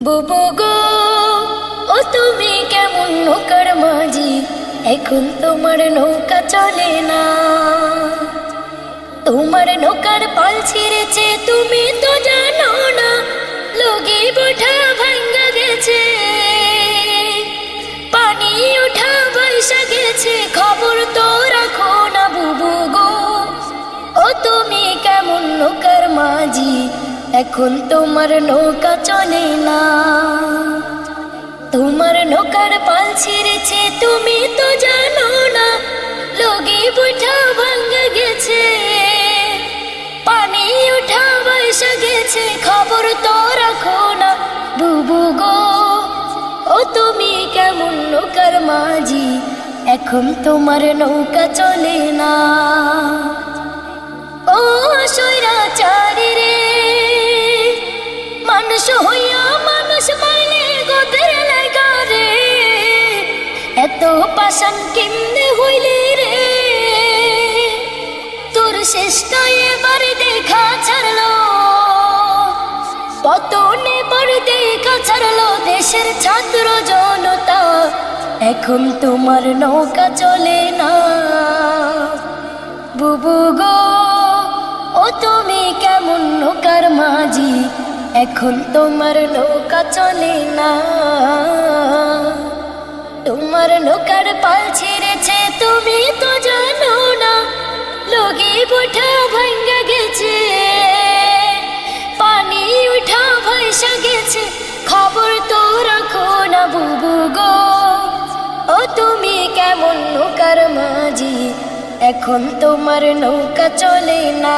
বুবু গো, ও তুমি কেমন নৌকার মাঝি, এখন তোমার নৌকা চলে না। তোমার নৌকার পাল ছিঁড়েছে, তুমি তো জানো না, লগি বোঠা ভাঙ্গা গেছে, পানি উঠা বৈশা গেছে, খবর তো রাখো না। বুবু গো, ও তুমি কেমন নৌকার মাঝি, এখন তোমার নৌকা চলে না। তোমার নৌকার পাল ছিঁড়েছে, তুমি তো জানো না, লগি বুঝা ভাঙ্গা গেছে, পানি উঠা বৈশা গেছে, খবর তো রাখো না। বুবু গো, ও তুমি কেমন নৌকার মাঝি, এখন তোমার নৌকা চলে না। ও স্বৈরাচারী রে, মানুষ হইয়া মানুষ মাইলে গোদের লাগা রে, এত পাশান কেমনে হইলি রে, তোর শেষটা এবার দেখা ছাড়লো, পতনে এবার দেখা ছাড়লো দেশের ছাত্র জনতা, এখন তোমার নৌকা চলে না। বুবু গো, ও তুমি কেমন নৌকার মাঝি, এখন তোমার নৌকা চলে না। তোমার নৌকার পাল ছিঁড়েছে, তুমি তো জানো না, লগি বোঠা ভাঙ্গা গেছে, পানি উঠা ভাইসা গেছে, খবর তো রাখো না। বুবু গো, ও তুমি কেমন নৌকার মাঝি, এখন তোমার নৌকা চলে না।